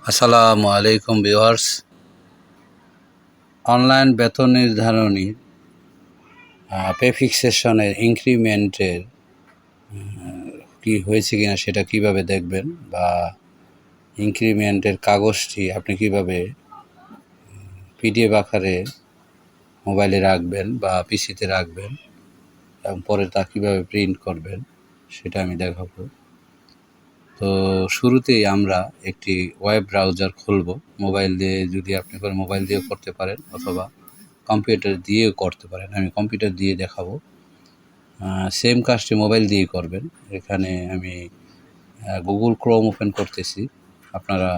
আসসালামু আলাইকুম viewers. Online বেতন নির্ধারণী পে ফিক্সেশনের ইনক্রিমেন্টের কি হয়েছে কিনা সেটা কিভাবে দেখবেন, বা ইনক্রিমেন্টের কাগজটি আপনি কিভাবে পিডিএফ আকারে মোবাইলে রাখবেন বা পিসিতে রাখবেন এবং পরে তা কীভাবে প্রিন্ট করবেন সেটা আমি দেখাবো। তো শুরুতেই আমরা একটি ওয়েব ব্রাউজার খুলব। মোবাইল দিয়ে, যদি আপনি মোবাইল দিয়েও করতে পারেন অথবা কম্পিউটার দিয়েও করতে পারেন। আমি কম্পিউটার দিয়ে দেখাবো। সেম কাজটি মোবাইল দিয়েই করবেন। এখানে আমি গুগল ক্রোম ওপেন করতেছি। আপনারা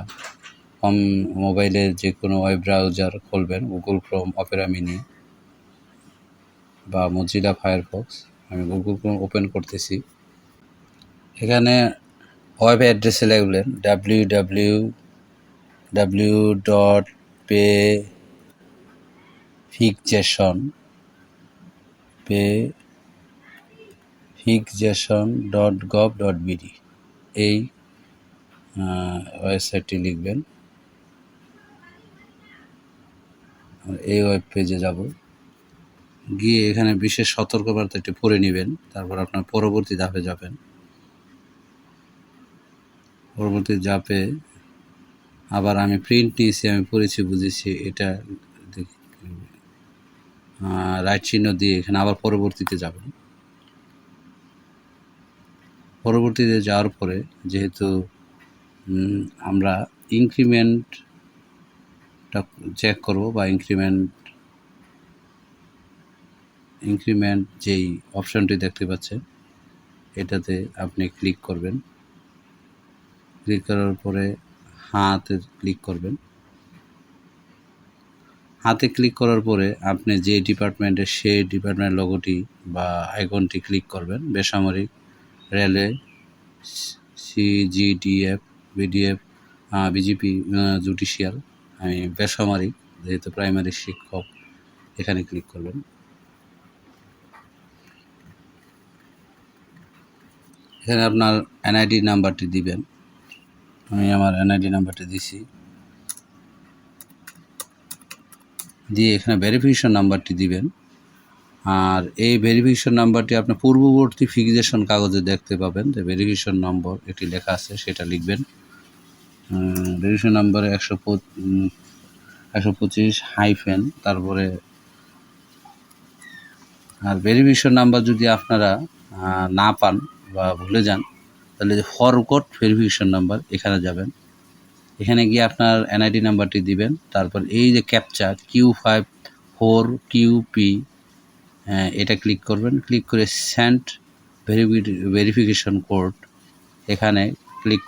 মোবাইলের যে কোনো ওয়েব ব্রাউজার খুলবেন, গুগল ক্রোম, অপেরা মিনি বা মজিলা ফায়ারফক্স। আমি গুগল ক্রোম ওপেন করতেছি। এখানে ওয়েব অ্যাড্রেসে লিখবেন www.payfixation.gov.bd এই ওয়েবসাইটটি লিখবেন। এই ওয়েব পেজে যাব, গিয়ে এখানে বিশেষ সতর্কবার্তাটি পড়ে নেবেন। তারপর আপনার পরবর্তী ধাপে যাবেন। পরবর্তী ধাপে আবার আমি প্রিন্ট নিয়েছি, আমি পড়েছি, বুঝেছি, এটা রাইট চিহ্ন দিয়ে এখানে আবার পরবর্তীতে যাবেন। পরবর্তীতে যাওয়ার পরে যেহেতু আমরা ইনক্রিমেন্টটা চেক করব, বা ইনক্রিমেন্ট যেই অপশনটি দেখতে পাচ্ছেন এটাতে আপনি ক্লিক করবেন। ক্লিক করার পরে হাতে ক্লিক করবেন। হাতে ক্লিক করার পরে আপনি যে ডিপার্টমেন্টের সেই ডিপার্টমেন্ট লোগোটি বা আইকনটি ক্লিক করবেন। বেসামরিক, railway, CGDF, BDF, BGP, judicial. আমি বেসামরিক, যেহেতু প্রাইমারি শিক্ষক, এখানে ক্লিক করবেন। এখানে আপনার এনআইডি নাম্বারটি দিবেন। আমি আমার এনআইডি নাম্বারটি দিছি, দিয়ে এখানে ভেরিফিকেশন নাম্বারটি দিবেন। আর এই ভেরিফিকেশন নাম্বারটি আপনার পূর্ববর্তী ফিক্সেশন কাগজে দেখতে পাবেন যে ভেরিফিকেশন নম্বর এটি লেখা আছে, সেটা লিখবেন। ভেরিফিকেশন নাম্বারে 125 তারপরে। আর ভেরিফিকেশন নাম্বার যদি আপনারা না পান বা ভুলে যান, তাহলে যে ফরগট ভেরিফিকেশন নাম্বার এখানে যাবেন। এখানে গিয়ে আপনার এনআইডি নাম্বারটি দিবেন। তারপর এই যে ক্যাপচা Q54QP, এটা ক্লিক করবেন। ক্লিক করে সেন্ড ভেরিফিকেশন কোড, এখানে ক্লিক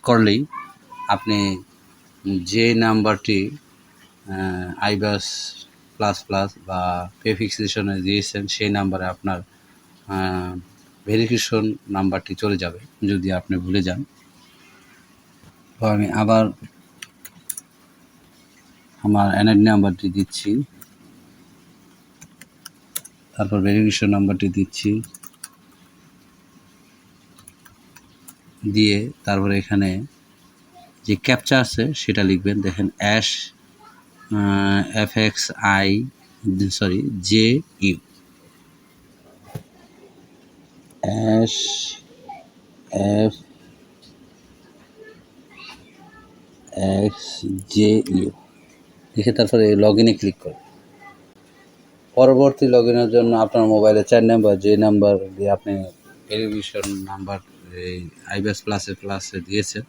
করলেই আপনি যে নাম্বারটি আইবাস প্লাস প্লাস বা পে ফিক্সেশনে দিয়েছেন সেই নাম্বারে আপনার ভেরিফিকেশন নাম্বারটি চলে যাবে, যদি আপনি ভুলে যান। তো আমি আবার আমার এনআইডি নাম্বারটি দিচ্ছি, তারপর ভেরিফিকেশন নাম্বারটি দিচ্ছি, দিয়ে তারপরে এখানে যে ক্যাপচা আছে সেটা লিখবেন। দেখেন JU লিখে তারপরে লগ ইনে ক্লিক করুন। পরবর্তী লগ ইনের জন্য আপনার মোবাইলে 4 নাম্বার, যে নাম্বার দিয়ে আপনি ভেরিফিকেশন নাম্বার এই আইবাস প্লাসে দিয়েছেন,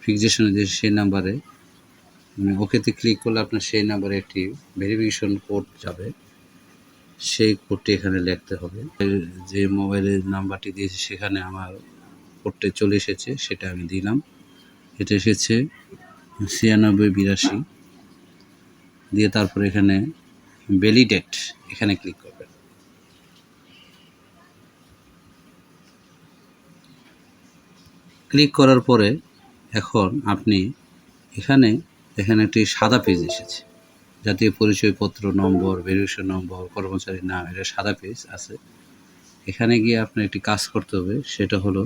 ফিক্সেশনে দিয়েছে, সেই নাম্বারে ওকেতে ক্লিক করলে আপনার সেই নাম্বারে একটি ভেরিফিকেশন কোড যাবে। সেই কোডটি এখানে লিখতে হবে। যে মোবাইলের নাম্বারটি দিয়েছে সেখানে আমার কোডটি চলে এসেছে, সেটা আমি দিলাম। এটা এসেছে 9682 দিয়ে তারপর এখানে ভ্যালিডেট, এখানে ক্লিক করবেন। ক্লিক করার পরে এখন আপনি এখানে একটি সাদা পেজ এসেছে, জাতীয় পরিচয়পত্র নম্বর, ভেরিফিকেশন নম্বর, কর্মচারীর নাম, এটা সাদা পেজ আছে। এখানে গিয়ে আপনার একটি কাজ করতে হবে, সেটা হলো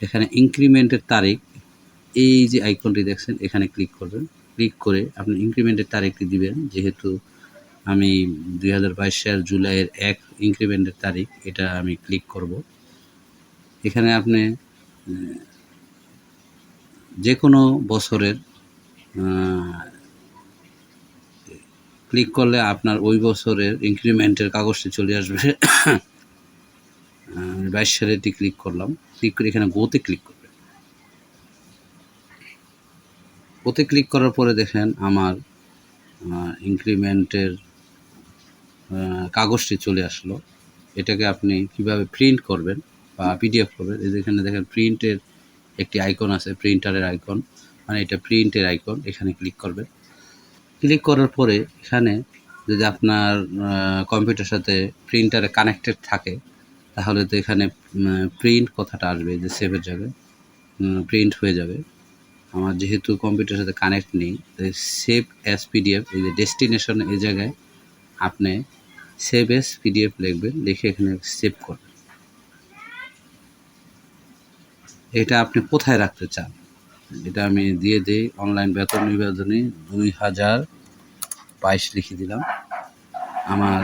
এখানে ইনক্রিমেন্টের তারিখ, এই যে আইকনটি দেখছেন এখানে ক্লিক করবেন। ক্লিক করে আপনি ইনক্রিমেন্টের তারিখটি দিবেন, যেহেতু আমি 2022 সাল জুলাইয়ের 1 ইনক্রিমেন্টের তারিখ, এটা আমি ক্লিক করব। এখানে আপনি যে কোনো বছরের ক্লিক করলে আপনার ওই বছরের ইনক্রিমেন্টের কাগজটি চলে আসবে। 22 সালেরটি ক্লিক করলাম। ক্লিক করে এখানে গোতে ক্লিক করবেন। গোতে ক্লিক করার পরে দেখেন আমার ইনক্রিমেন্টের কাগজটি চলে আসলো। এটাকে আপনি কিভাবে প্রিন্ট করবেন বা পিডিএফ করবেন, এই যেখানে দেখেন প্রিন্টের একটি আইকন আছে, প্রিন্টারের আইকন, মানে এটা প্রিন্টের আইকন। এখানে ক্লিক করবেন। ক্লিক করার পরে এখানে যদি আপনার কম্পিউটার সাথে প্রিন্টারে কানেক্টেড থাকে, তাহলে তো এখানে প্রিন্ট কথাটা আসবে, যে সেভের জায়গায় প্রিন্ট হয়ে যাবে। আমার যেহেতু কম্পিউটারের সাথে কানেক্ট নেই, তাই সেভ অ্যাজ পিডিএফ, এই যে ডেস্টিনেশন, এই জায়গায় আপনি সেভ অ্যাজ পিডিএফ লিখবেন, লিখে এখানে সেভ করবেন। এটা আপনি কোথায় রাখতে চান, এটা আমি দিয়ে দিই অনলাইন বেতন নিবেদনী 2022 লিখে দিলাম। আমার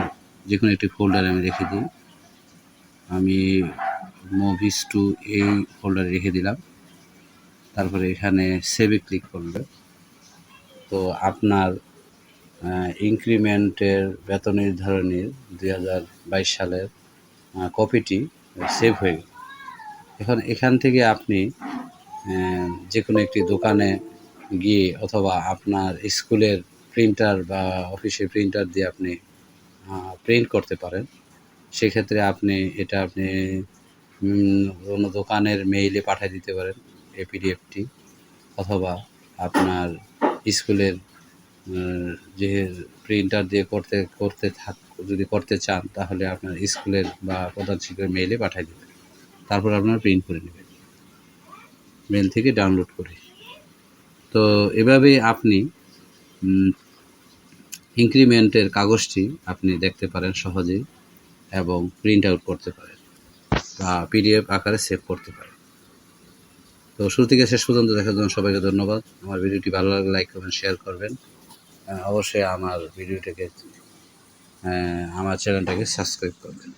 যে কোনো একটি ফোল্ডারে আমি রেখে দিই। আমি মুভিস টু এই ফোল্ডারে রেখে দিলাম। তারপরে এখানে সেভে ক্লিক করলে তো আপনার ইনক্রিমেন্টের বেতন নির্ধারণীর 2022 সালের কপিটি সেভ হয়ে গেল। এখন এখান থেকে আপনি যে কোনো একটি দোকানে গিয়ে অথবা আপনার স্কুলের প্রিন্টার বা অফিসের প্রিন্টার দিয়ে আপনি প্রিন্ট করতে পারেন। সেক্ষেত্রে আপনি কোনো দোকানের মেইলে পাঠিয়ে দিতে পারেন এই পিডিএফটি, অথবা আপনার স্কুলের যে প্রিন্টার দিয়ে যদি করতে চান, তাহলে আপনার স্কুলের বা প্রধান শিক্ষকের মেইলে পাঠিয়ে দেবেন। তারপর আপনারা প্রিন্ট করে নেবেন মেইল থেকে ডাউনলোড করে। তো এভাবেই আপনি ইনক্রিমেন্টের কাগজটি আপনি দেখতে পারেন সহজেই, এবং প্রিন্ট আউট করতে পারেন বা পিডিএফ আকারে সেভ করতে পারেন। তো শুরু থেকে শেষ পর্যন্ত দেখার জন্য সবাইকে ধন্যবাদ। আমার ভিডিওটি ভালো লাগলে লাইক করবেন, শেয়ার করবেন। অবশ্যই আমার চ্যানেলটাকে সাবস্ক্রাইব করবেন।